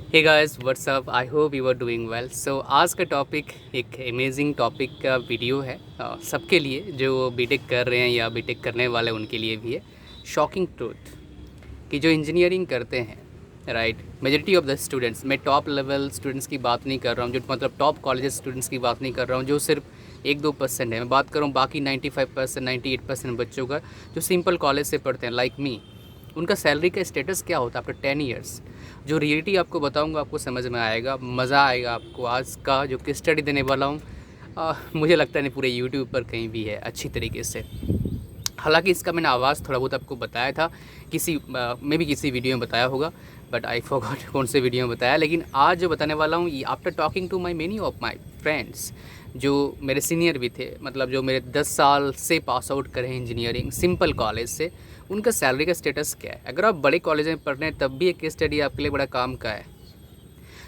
Hey guys what's up, I hope you are doing well. So आज का topic एक amazing topic का video है सबके लिए जो बीटेक कर रहे हैं या बीटेक करने वाले उनके लिए भी है। शॉकिंग ट्रूथ कि जो इंजीनियरिंग करते हैं, right, majority of the students, मैं टॉप लेवल स्टूडेंट्स की बात नहीं कर रहा हूँ, जो मतलब टॉप कॉलेज स्टूडेंट्स की बात नहीं कर रहा हूँ जो सिर्फ 1-2% है। मैं बात कर रहा हूँ बाकी 95%, 98% बच्चों का जो सिंपल कॉलेज से पढ़ते हैं लाइक मी। उनका सैलरी का स्टेटस क्या होता है आफ्टर 10 ईयर्स। जो रियलिटी आपको बताऊंगा आपको समझ में आएगा, मज़ा आएगा आपको। आज का जो केस स्टडी देने वाला हूँ मुझे लगता नहीं पूरे यूट्यूब पर कहीं भी है अच्छी तरीके से। हालांकि इसका मैंने आवाज़ थोड़ा बहुत आपको बताया था, किसी में भी किसी वीडियो में बताया होगा, बट आई फॉरगॉट कौन से वीडियो में बताया। लेकिन आज जो बताने वाला हूँ, after talking to my many of my friends जो मेरे सीनियर भी थे, मतलब जो मेरे 10 साल से पास आउट करे हैं इंजीनियरिंग सिंपल कॉलेज से, उनका सैलरी का स्टेटस क्या है। अगर आप बड़े कॉलेज में पढ़ रहे हैं तब भी एक केस स्टडी आपके लिए बड़ा काम का है।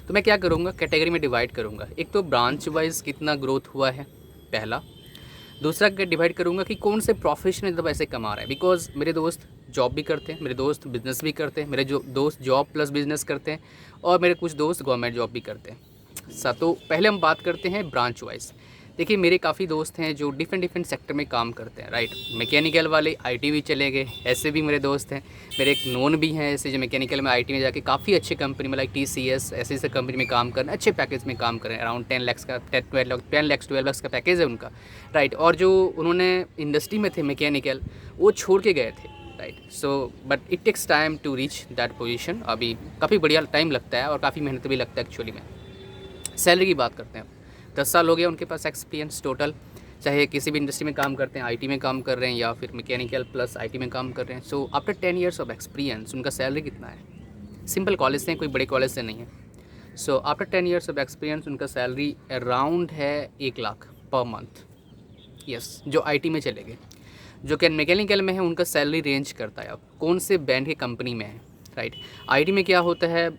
तो मैं क्या करूँगा, कैटेगरी में डिवाइड करूँगा। एक तो ब्रांच वाइज कितना ग्रोथ हुआ है, पहला। दूसरा क्या डिवाइड करूँगा कि कौन से प्रोफेशन में पैसे कमा रहे हैं। बिकॉज मेरे दोस्त जॉब भी करते हैं, मेरे दोस्त बिजनेस भी करते हैं, मेरे जो दोस्त जॉब प्लस बिजनेस करते हैं, और मेरे कुछ दोस्त गवर्नमेंट जॉब भी करते हैं। तो पहले हम बात करते हैं ब्रांच वाइज। देखिए मेरे काफ़ी दोस्त हैं जो डिफरेंट डिफरेंट सेक्टर में काम करते हैं, राइट। मैकेनिकल वाले आईटी भी चले गए, ऐसे भी मेरे दोस्त हैं। मेरे एक नोन भी हैं ऐसे जो मैकेनिकल में आईटी में जाके काफ़ी अच्छे कंपनी में लाइक TCS ऐसे ऐसे कंपनी में काम कर रहे हैं, अच्छे पैकेज में काम कर रहे हैं। अराउंड 10 लाख का 12 लाख का पैकेज है उनका, राइट। और जो उन्होंने इंडस्ट्री में थे मैकेनिकल, वो छोड़ के गए थे, right. So but it takes time to reach that position. अभी काफ़ी बढ़िया टाइम लगता है और काफ़ी मेहनत भी लगता है एक्चुअली में। सैलरी की बात करते हैं। 10 साल हो गया उनके पास एक्सपीरियंस टोटल, चाहे किसी भी इंडस्ट्री में काम करते हैं, आईटी में काम कर रहे हैं या फिर मैकेनिकल प्लस आईटी में काम कर रहे हैं। So after 10 years of experience उनका सैलरी कितना है। सिंपल कॉलेज से, कोई बड़े कॉलेज से नहीं है। So after 10 years of experience उनका सैलरी अराउंड है 1 लाख पर मंथ। यस, जो आईटी में चले गए। जो कि मैकेनिकल में है उनका सैलरी रेंज करता है अब कौन से बैंड की कंपनी में है, राइट। आईटी में क्या होता है,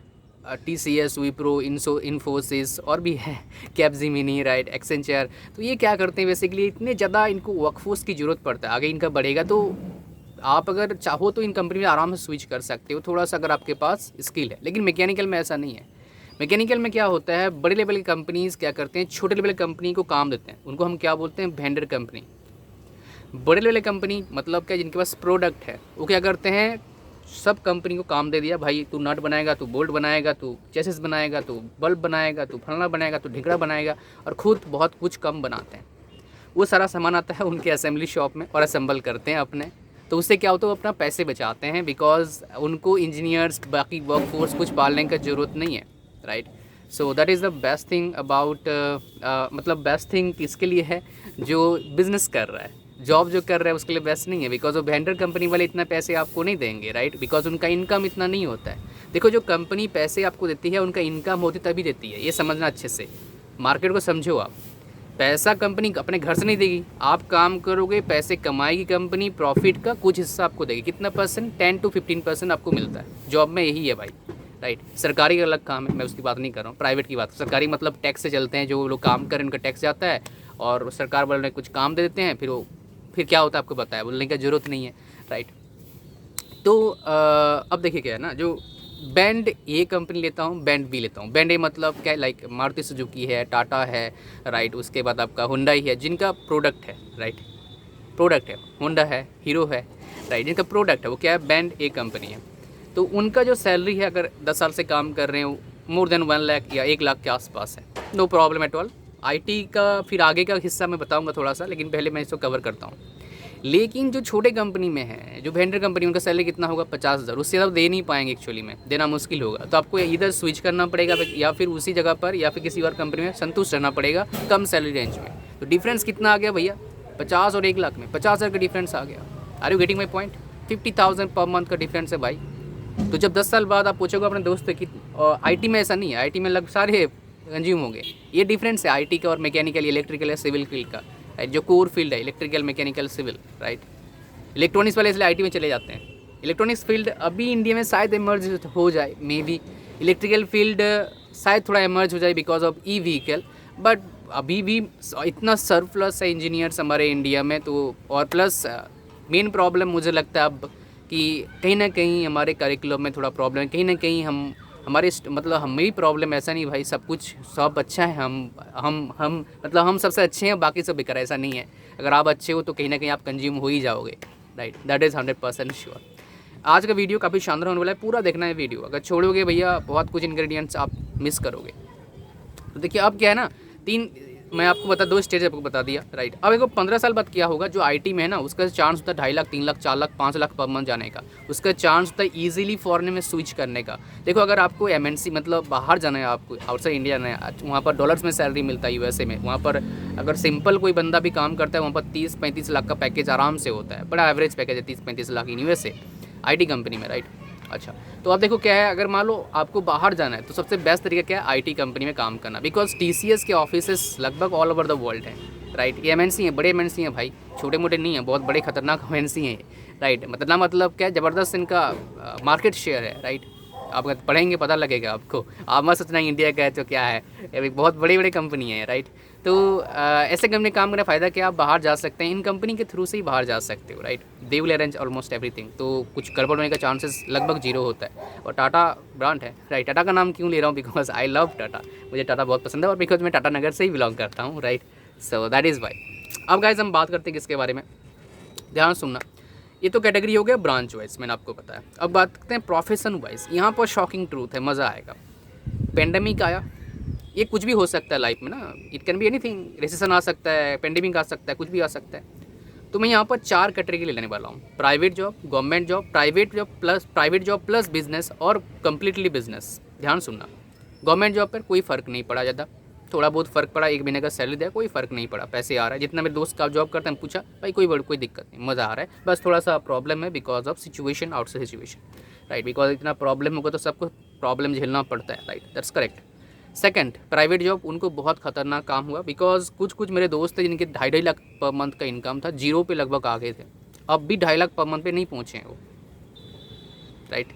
TCS, विप्रो, इन्फोसिस और भी है, कैपजेमिनी, राइट, एक्सेंचर। तो ये क्या करते हैं बेसिकली, इतने ज़्यादा इनको वर्कफोर्स की ज़रूरत पड़ता है। आगे इनका बढ़ेगा तो आप अगर चाहो तो इन कंपनी में आराम से स्विच कर सकते हो, थोड़ा सा अगर आपके पास स्किल है। लेकिन मैकेनिकल में ऐसा नहीं है। मैकेनिकल में क्या होता है, बड़े लेवल की कंपनीज़ क्या करते हैं, छोटे लेवल की कंपनी को काम देते हैं। उनको हम क्या बोलते हैं, वेंडर कंपनी। बड़े लेवल कंपनी मतलब क्या, जिनके पास प्रोडक्ट है, वो क्या करते हैं, सब कंपनी को काम दे दिया, भाई तू नट बनाएगा, तू बोल्ट बनाएगा, तू चेसिस बनाएगा, तू बल्ब बनाएगा, तू फलना बनाएगा, तू ढिकड़ा बनाएगा, और खुद बहुत कुछ कम बनाते हैं। वो सारा सामान आता है उनके असेंबली शॉप में और असेंबल करते हैं अपने। तो उससे क्या होता है, वो अपना पैसे बचाते हैं, बिकॉज उनको इंजीनियर्स बाकी वर्कफोर्स कुछ पालने का ज़रूरत नहीं है, right. So that is the best thing about, मतलब बेस्ट थिंग किसके लिए है, जो बिज़नेस कर रहा है। जॉब जो कर रहा है उसके लिए बेस्ट नहीं है, बिकॉज वो वेंडर कंपनी वाले इतना पैसे आपको नहीं देंगे, राइट, बिकॉज उनका इनकम इतना नहीं होता है। देखो जो कंपनी पैसे आपको देती है उनका इनकम होती तभी देती है, ये समझना अच्छे से, मार्केट को समझो आप। पैसा कंपनी अपने घर से नहीं देगी, आप काम करोगे, पैसे कमाएगी कंपनी, प्रॉफिट का कुछ हिस्सा आपको देगी। कितना परसेंट, 10 to 15% आपको मिलता है। जॉब में यही है भाई, राइट। सरकारी का अलग काम है, मैं उसकी बात नहीं कर रहा हूँ, प्राइवेट की बात। सरकारी मतलब टैक्स से चलते हैं, जो लोग काम करें उनका टैक्स जाता है, और सरकार वाले कुछ काम दे देते हैं, फिर क्या होता है आपको पता है, बोलने की ज़रूरत नहीं है, राइट। तो अब देखिए क्या है ना, जो बैंड ए कंपनी लेता हूँ, बैंड बी लेता हूँ। बैंड ए मतलब क्या है, लाइक मारुति सुजुकी है, टाटा है, राइट, उसके बाद आपका हुंडई है, जिनका प्रोडक्ट है, राइट, प्रोडक्ट है। होंडा है, हीरो है, राइट, जिनका प्रोडक्ट है वो क्या है, बैंड ए कंपनी है। तो उनका जो सैलरी है, अगर 10 साल से काम कर रहे हो, मोर देन 1 लाख या 1 लाख के आसपास है, no problem at all. IT का फिर आगे का हिस्सा मैं बताऊंगा थोड़ा सा, लेकिन पहले मैं इसको कवर करता हूँ। लेकिन जो छोटे कंपनी में है, जो वेंडर कंपनी, उनका सैलरी कितना होगा, 50,000। उससे ज़्यादा दे नहीं पाएंगे, एक्चुअली में देना मुश्किल होगा। तो आपको इधर स्विच करना पड़ेगा, या फिर उसी जगह पर या फिर किसी और कंपनी में संतुष्ट रहना पड़ेगा कम सैलरी रेंज में। तो डिफरेंस कितना आ गया भैया, 50 और 1 लाख में 50,000 का डिफरेंस आ गया। Are you getting my point. 50,000 per month का डिफरेंस है भाई। तो जब 10 साल बाद आप पूछोगे अपने दोस्त से कि आईटी में ऐसा नहीं है, आईटी में लग सारे कंज्यूम हो गए। ये डिफरेंस है आईटी का और मैकेनिकल, इलेक्ट्रिकल या सिविल फील्ड का, राइट। जो कोर फील्ड है electrical, mechanical, civil, right. Electronics वाले इसलिए आईटी में चले जाते हैं। इलेक्ट्रॉनिक्स फील्ड अभी इंडिया में शायद इमर्ज हो जाए, मे बी। इलेक्ट्रिकल फील्ड शायद थोड़ा इमर्ज हो जाए because of e vehicle, but अभी भी इतना सरप्लस है इंजीनियर्स हमारे इंडिया में। तो और प्लस मेन प्रॉब्लम मुझे लगता है अब कि कहीं ना कहीं हमारे करिकुलम में थोड़ा प्रॉब्लम है, कहीं ना कहीं हम हमारे मतलब हमें भी प्रॉब्लम, ऐसा नहीं भाई सब कुछ सब अच्छा है, हम मतलब हम सबसे अच्छे हैं, बाकी सब बेकार, ऐसा नहीं है। अगर आप अच्छे हो तो कहीं ना कहीं आप कंज्यूम हो ही जाओगे, राइट, दैट इज़ 100% श्योर। आज का वीडियो काफ़ी शानदार होने वाला है, पूरा देखना है वीडियो। अगर छोड़ोगे भैया बहुत कुछ इंग्रेडिएंट्स आप मिस करोगे। तो देखिए अब क्या है ना, तीन मैं आपको बता, दो स्टेज आपको बता दिया, राइट। अब देखो 15 साल बाद क्या होगा, जो आईटी में है ना उसका चांस होता है 2.5 लाख 3 लाख 4 लाख 5 लाख पर मंथ जाने का, उसका चांस होता है ईजिली फॉरेन में स्विच करने का। देखो अगर आपको एमएनसी मतलब बाहर जाना है, आपको आउटसाइड इंडिया जाना है, वहाँ पर डॉलर्स में सैलरी मिलता है यूएसए में, वहाँ पर अगर सिंपल कोई बंदा भी काम करता है वहाँ पर 30-35 लाख का पैकेज आराम से होता है, बड़ा एवरेज पैकेज है 30-35 lakh in USA IT company में, राइट। अच्छा, तो आप देखो क्या है, अगर मान लो आपको बाहर जाना है तो सबसे बेस्ट तरीका क्या है, आईटी कंपनी में काम करना, बिकॉज टीसीएस के ऑफिसेस लगभग ऑल ओवर द वर्ल्ड हैं, राइट। ये एमएनसी हैं, बड़े एमएनसी हैं भाई, छोटे मोटे नहीं हैं, बहुत बड़े खतरनाक एमएनसी हैं, राइट। मतलब क्या है, ज़बरदस्त इनका मार्केट शेयर है, राइट। आप अगर पढ़ेंगे पता लगेगा आपको, आप मत सोचना इंडिया का है तो क्या है, ये बहुत बड़ी बड़ी कंपनी है, राइट। तो ऐसे कंपनी काम करने का फ़ायदा क्या, आप बाहर जा सकते हैं, इन कंपनी के थ्रू से ही बाहर जा सकते हो, right. They will arrange almost everything, तो कुछ गड़बड़ होने का चांसेस लगभग 0 होता है। और टाटा ब्रांड है, राइट। टाटा का नाम क्यों ले रहा हूँ, बिकॉज आई लव टाटा, मुझे टाटा बहुत पसंद है, और बिकॉज मैं टाटा नगर से ही बिलोंग करता हूँ, right. So that is why. अब गाइस हम बात करते हैं किसके बारे में, ध्यान सुनना। ये तो कैटेगरी हो गया ब्रांच वाइज, मैंने आपको बताया। अब बात करते हैं प्रोफेशन वाइज, यहाँ पर शॉकिंग ट्रूथ है, मज़ा आएगा। पेंडेमिक आया, ये कुछ भी हो सकता है लाइफ में ना, it can be anything, recession आ सकता है, पेंडेमिक आ सकता है, कुछ भी आ सकता है। तो मैं यहाँ पर 4 कैटेगरी लेने वाला हूँ, private job, government job, private job plus business, और कम्प्लीटली बिजनेस। ध्यान सुनना, गवर्नमेंट जॉब पर कोई फ़र्क नहीं पड़ा ज़्यादा, थोड़ा बहुत फ़र्क पड़ा, 1 महीने का सैलरी दिया, कोई फ़र्क नहीं पड़ा, पैसे आ रहा है। जितना मेरे दोस्त का जॉब करते हैं पूछा, भाई कोई दिक्कत नहीं, मज़ा आ रहा है, बस थोड़ा सा प्रॉब्लम है because of situation, outside situation, right. Because इतना प्रॉब्लम होगा तो सबको प्रॉब्लम झेलना पड़ता है, right, that's correct. Second, private job, उनको बहुत खतरनाक काम हुआ, बिकॉज कुछ मेरे दोस्त थे जिनके 2.5 लाख पर मंथ का इनकम था, 0 पे लगभग आ गए थे, अब भी 2.5 लाख पर मंथ पे नहीं पहुँचे हैं वो, राइट।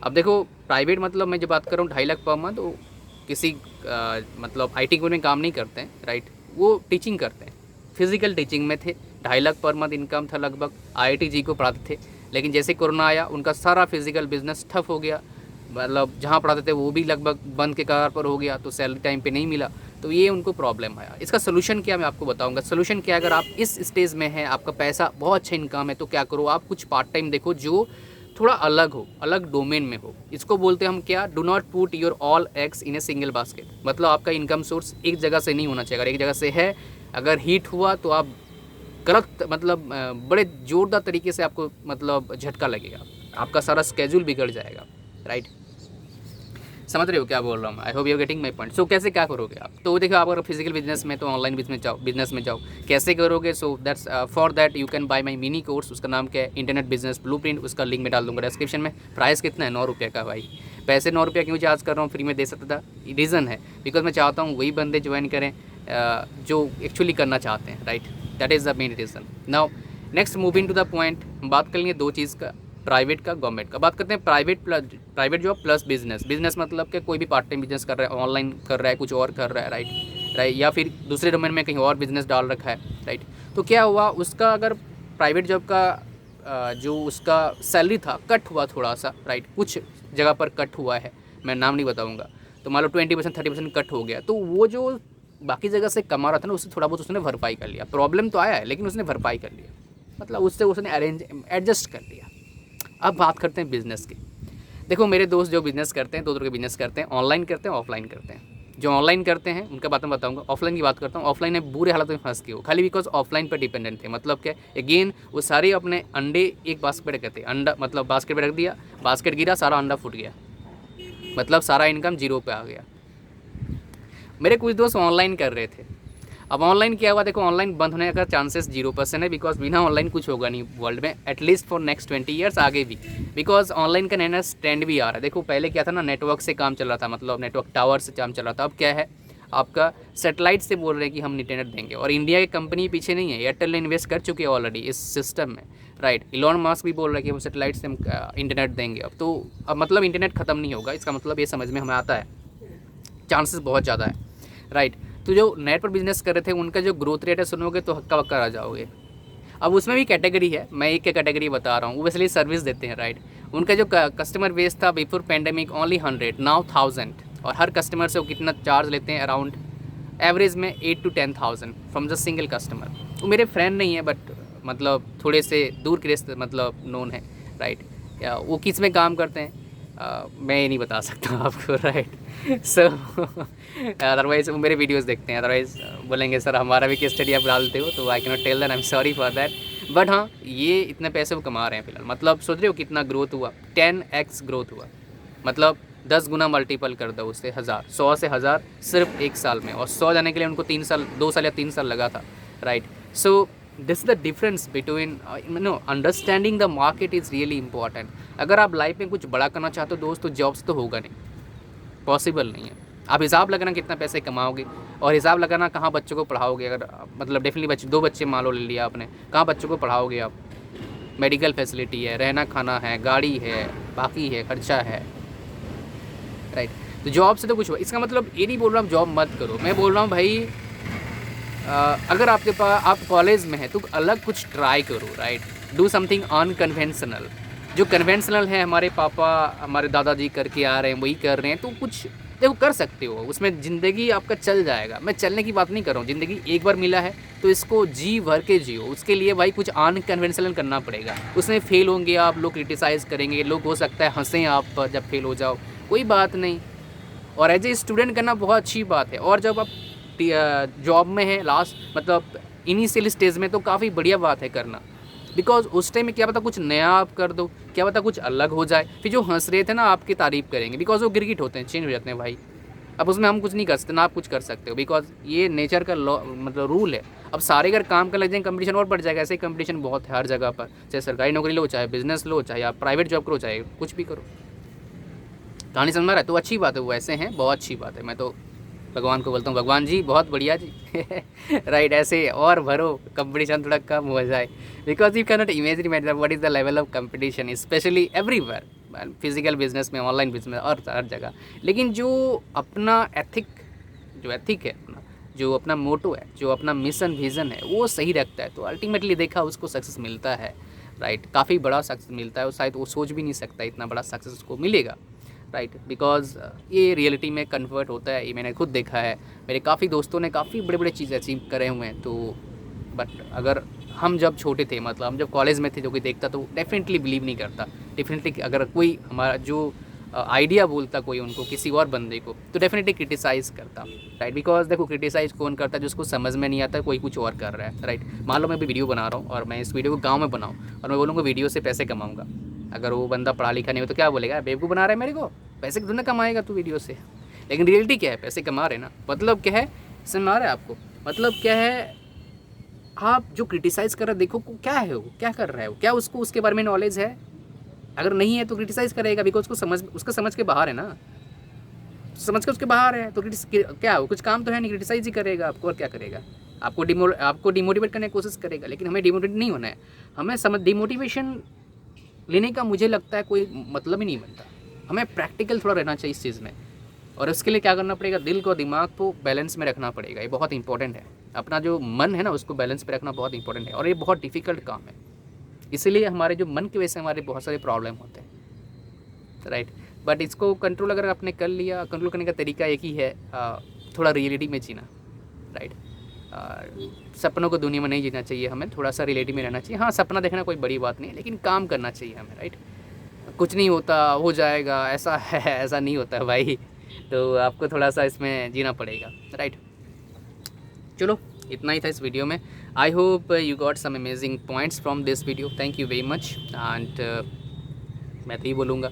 अब देखो प्राइवेट मतलब मैं जब बात कर रहा हूँ 2.5 लाख पर मंथ, वो किसी मतलब आईटी में काम नहीं करते हैं, राइट, वो टीचिंग करते हैं, फिजिकल टीचिंग में थे, 2.5 लाख पर मंथ इनकम था लगभग, आईआईटी जी को पढ़ाते थे। लेकिन जैसे कोरोना आया उनका सारा फिजिकल बिजनेस ठप हो गया, मतलब जहाँ पढ़ाते थे वो भी लगभग बंद के कगार पर हो गया, तो सैलरी टाइम पे नहीं मिला, तो ये उनको प्रॉब्लम आया। इसका सोल्यूशन क्या, मैं आपको बताऊंगा। सोल्यूशन क्या, अगर आप इस स्टेज में हैं, आपका पैसा बहुत अच्छा इनकम है, तो क्या करो, आप कुछ पार्ट टाइम देखो जो थोड़ा अलग हो, अलग डोमेन में हो। इसको बोलते हैं हम क्या, do not put your all eggs in a single basket. मतलब आपका इनकम सोर्स एक जगह से नहीं होना चाहिए, अगर एक जगह से है, अगर हीट हुआ तो आप गलत मतलब बड़े ज़ोरदार तरीके से आपको मतलब झटका लगेगा, आपका सारा स्केड्यूल बिगड़ जाएगा, राइट। समझ रहे हो क्या बोल रहा हूँ, I hope you getting my point. So कैसे क्या करोगे आप, तो देखो आप अगर फिजिकल बिजनेस में तो ऑनलाइन बिजनेस में जाओ, कैसे करोगे। So that's for that you can buy my mini course, उसका नाम क्या है, इंटरनेट बिजनेस ब्लूप्रिंट, उसका लिंक मैं डाल दूँगा डिस्क्रिप्शन में। प्राइस कितना है, 9 रुपये का भाई। पैसे 9 रुपये क्यों चार्ज कर रहा हूँ, फ्री में दे सकता था, रीज़न है बिकॉज मैं चाहता हूँ वही बंदे ज्वाइन करें जो एक्चुअली करना चाहते हैं, right, that is the main reason. Now next moving to the point, बात कर लेंगे 2 चीज़ का, प्राइवेट का, गवर्नमेंट का। बात करते हैं प्राइवेट जॉब प्लस बिजनेस मतलब कि कोई भी पार्ट टाइम बिजनेस कर रहा है, ऑनलाइन कर रहा है, कुछ और कर रहा है, राइट, या फिर दूसरे डोमेन में कहीं और बिजनेस डाल रखा है, राइट। तो क्या हुआ उसका, अगर प्राइवेट जॉब का जो उसका सैलरी था कट हुआ थोड़ा सा, राइट, कुछ जगह पर कट हुआ है, मैं नाम नहीं बताऊँगा, तो मान लो 20% 30% कट हो गया, तो वो जो बाकी जगह से कमा रहा था ना, उससे थोड़ा बहुत उसने भरपाई कर लिया। प्रॉब्लम तो आया है लेकिन उसने भरपाई कर लिया, मतलब उससे उसने एडजस्ट कर लिया। अब बात करते हैं बिज़नेस की। देखो मेरे दोस्त जो बिज़नेस करते हैं, 2 तरह के बिज़नेस करते हैं, ऑनलाइन करते हैं, ऑफलाइन करते हैं। जो ऑनलाइन करते हैं उनका बात मैं बताऊंगा, ऑफलाइन की बात करता हूँ। ऑफलाइन में बुरे हालत में फंस गए हो, खाली बिकॉज ऑफलाइन पर डिपेंडेंट थे। मतलब क्या, अगेन वो सारे अपने अंडे एक बास्केट में रखते, अंडा मतलब बास्केट में रख दिया, बास्केट गिरा, सारा अंडा फूट गया, मतलब सारा इनकम 0 पे आ गया। मेरे कुछ दोस्त ऑनलाइन कर रहे थे, अब ऑनलाइन क्या हुआ, देखो ऑनलाइन बंद होने का चांसेस 0% है, बिकॉज बिना ऑनलाइन कुछ होगा नहीं वर्ल्ड में, एटलीस्ट फॉर नेक्स्ट 20 ईयर्स आगे भी, बिकॉज ऑनलाइन का नया ट्रेंड भी आ रहा है। देखो पहले क्या था ना, नेटवर्क से काम चल रहा था, मतलब नेटवर्क टावर से काम चल रहा था। अब क्या है, आपका सेटेलाइट से बोल रहे हैं कि हम इंटरनेट देंगे, और इंडिया की कंपनी पीछे नहीं है, एयरटेल ने इन्वेस्ट कर चुकी है ऑलरेडी इस सिस्टम में, राइट। इलॉन मस्क भी बोल रहे हैं कि हम सेटेलाइट से हम इंटरनेट देंगे। अब मतलब इंटरनेट ख़त्म नहीं होगा, इसका मतलब ये समझ में हमें आता है, चांसेस बहुत ज़्यादा है, राइट। तो जो नेट पर बिजनेस कर रहे थे उनका जो ग्रोथ रेट है सुनोगे तो हक्का बक्का रह जाओगे। अब उसमें भी कैटेगरी है, मैं एक कैटेगरी बता रहा हूँ, वो इसलिए सर्विस देते हैं, राइट। उनका जो कस्टमर बेस था बिफोर पैंडेमिक ओनली 100, नाउ 1000, और हर कस्टमर से वो कितना चार्ज लेते हैं, अराउंड एवरेज में 8 to 10,000 from the single customer. वो मेरे फ्रेंड नहीं है, बट मतलब थोड़े से दूर के रिश्ते मतलब नोन है, राइट। वो किस में काम करते हैं मैं ये नहीं बता सकता आपको, राइट। सो अदरवाइज़ वो मेरे वीडियोस देखते हैं, अदरवाइज़ बोलेंगे सर हमारा भी केस स्टडी आप डालते हो, तो I can not tell that, I am sorry for that. But हाँ, ये इतने पैसे वो कमा रहे हैं फिलहाल, मतलब सोच रहे हो कितना ग्रोथ हुआ, 10x ग्रोथ हुआ, मतलब 10 गुना मल्टीपल कर दो उससे 1000, 100 से 1000 सिर्फ 1 साल में, और 100 जाने के लिए उनको 3 साल 2 साल या 3 साल लगा था, right. So this is the difference between understanding the market is really important. अगर आप लाइफ में कुछ बड़ा करना चाहते हो दोस्त, तो जॉब्स तो होगा नहीं, पॉसिबल नहीं है। आप हिसाब लगाना कितना पैसे कमाओगे, और हिसाब लगाना कहाँ बच्चों को पढ़ाओगे। अगर मतलब डेफिनेटली 2 बच्चे मान लो ले लिया आपने, कहाँ बच्चों को पढ़ाओगे आप। मेडिकल फैसिलिटी है, रहना खाना है, गाड़ी है, बाकी है, खर्चा है, राइट। तो जॉब से तो कुछ, इसका मतलब ये नहीं बोल रहा हूँ जॉब मत करो, मैं बोल रहा हूँ भाई अगर आपके पास आप कॉलेज में है तो अलग कुछ ट्राई करो, राइट। Do something unconventional. जो कन्वेंशनल है, हमारे पापा हमारे दादाजी करके आ रहे हैं वही कर रहे हैं, तो कुछ देखो कर सकते हो, उसमें ज़िंदगी आपका चल जाएगा। मैं चलने की बात नहीं कर रहा हूँ, ज़िंदगी एक बार मिला है तो इसको जी भर के जियो। उसके लिए भाई कुछ अनकन्वेंशनल करना पड़ेगा। उसमें फेल होंगे आप, लोग क्रिटिसाइज़ करेंगे, लोग हो सकता है हंसें आप जब फेल हो जाओ, कोई बात नहीं। और एज ए स्टूडेंट करना बहुत अच्छी बात है, और जब आप जॉब में है लास्ट मतलब इनिशियल स्टेज में, तो काफ़ी बढ़िया बात है करना, बिकॉज उस टाइम में क्या पता कुछ नया आप कर दो, क्या पता कुछ अलग हो जाए, फिर जो हंस रहे थे ना आपकी तारीफ़ करेंगे, बिकॉज वो गिरगिट होते हैं, चेंज हो जाते हैं भाई। अब उसमें हम कुछ नहीं कर सकते, ना आप कुछ कर सकते हो, बिकॉज ये नेचर का लॉ मतलब रूल है। अब सारे अगर काम कर लग जाएंगे, कंपटीशन और बढ़ जाएगा। ऐसे ही कंपटीशन बहुत है हर जगह पर, चाहे सरकारी नौकरी लो, चाहे बिजनेस लो, चाहे आप प्राइवेट जॉब करो, चाहे कुछ भी करो। कहानी समझ में आ रहा है, तो अच्छी बात है, वो ऐसे हैं, बहुत अच्छी बात है। मैं तो भगवान को बोलता हूँ, भगवान जी बहुत बढ़िया जी राइट, ऐसे और भरो, कंपटीशन थोड़ा कम हो जाए, because you can not imagine what is the level of competition, specially everywhere, physical business में, ऑनलाइन बिजनेस और हर जगह। लेकिन जो अपना एथिक है अपना, जो अपना मोटो है, जो अपना मिशन विज़न है, वो सही रखता है, तो अल्टीमेटली देखा उसको सक्सेस मिलता है, राइट। काफ़ी बड़ा सक्सेस मिलता है, वो शायद वो सोच भी नहीं सकता इतना बड़ा सक्सेस उसको मिलेगा, राइट। बिकॉज ये रियलिटी में कन्वर्ट होता है, ये मैंने खुद देखा है। मेरे काफ़ी दोस्तों ने काफ़ी बड़े बड़े चीज़ अचीव करे हुए हैं। तो बट अगर हम जब छोटे थे, मतलब हम जब कॉलेज में थे, जो कोई देखता तो डेफिनेटली बिलीव नहीं करता। डेफिनेटली अगर कोई हमारा जो आइडिया बोलता कोई उनको, किसी और बंदे को, तो डेफिनेटली क्रिटिसाइज़ करता, राइट। बिकॉज देखो क्रिटिसाइज़ कौन करता है, जिसको समझ में नहीं आता कोई कुछ और कर रहा है, राइट। मान लो मैं भी वीडियो बना रहा हूँ और मैं इस वीडियो को गाँव में बनाऊँ और मैं बोलूँगा वीडियो से पैसे कमाऊँगा, अगर वो बंदा पढ़ा लिखा नहीं हो तो क्या बोलेगा, बेवकूफ़ बना रहा है मेरे को, पैसे क्यों ना कमाएगा तू वीडियो से। लेकिन रियलिटी क्या है, पैसे कमा रहे ना, मतलब क्या है, समझ आ रहा है आपको, मतलब क्या है, आप जो क्रिटिसाइज़ कर रहे देखो क्या है, वो क्या कर रहा है, वो क्या उसको उसके बारे में नॉलेज है। अगर नहीं है तो क्रिटिसाइज़ करेगा, बिकॉज उसका समझ के बाहर है ना, समझ के उसके बाहर है, तो क्या हो, कुछ काम तो है नहीं, क्रिटिसाइज़ ही करेगा आपको, और क्या करेगा, आपको डिमोटिवेट करने की कोशिश करेगा। लेकिन हमें डिमोटिवेट नहीं होना है, हमें डिमोटिवेशन लेने का मुझे लगता है कोई मतलब ही नहीं बनता। हमें प्रैक्टिकल थोड़ा रहना चाहिए इस चीज़ में, और उसके लिए क्या करना पड़ेगा, दिल को दिमाग को बैलेंस में रखना पड़ेगा। ये बहुत इंपॉर्टेंट है, अपना जो मन है ना उसको बैलेंस पे रखना बहुत इंपॉर्टेंट है, और ये बहुत डिफ़िकल्ट काम है। इसीलिए हमारे जो मन की वजह से हमारे बहुत सारे प्रॉब्लम होते हैं, राइट। बट इसको कंट्रोल अगर आपने कर लिया, कंट्रोल करने का तरीका एक ही है, थोड़ा रियलिटी में जीना, राइट। सपनों को दुनिया में नहीं जीना चाहिए, हमें थोड़ा सा रियलिटी में रहना चाहिए। हाँ, सपना देखना कोई बड़ी बात नहीं है, लेकिन काम करना चाहिए हमें, राइट। कुछ नहीं होता, हो जाएगा, ऐसा है ऐसा नहीं होता है भाई, तो आपको थोड़ा सा इसमें जीना पड़ेगा, राइट। चलो इतना ही था इस वीडियो में। I hope you got some amazing points from this video, thank you very much. And मैं तो ये बोलूँगा,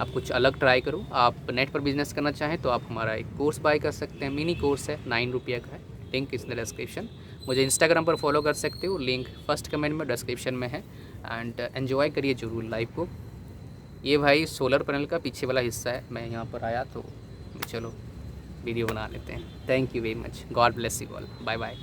आप कुछ अलग ट्राई करो। आप नेट पर बिजनेस करना चाहें तो आप हमारा एक कोर्स बाय कर सकते हैं, मिनी कोर्स है, 9 रुपये का है, लिंक इस डिस्क्रिप्शन। मुझे इंस्टाग्राम पर फॉलो कर सकते हो, लिंक फर्स्ट कमेंट में डिस्क्रिप्शन में है। एंड एन्जॉय करिए जरूर लाइफ को। ये भाई सोलर पैनल का पीछे वाला हिस्सा है, मैं यहाँ पर आया तो चलो वीडियो बना लेते हैं। Thank you very much, God bless you all, bye bye.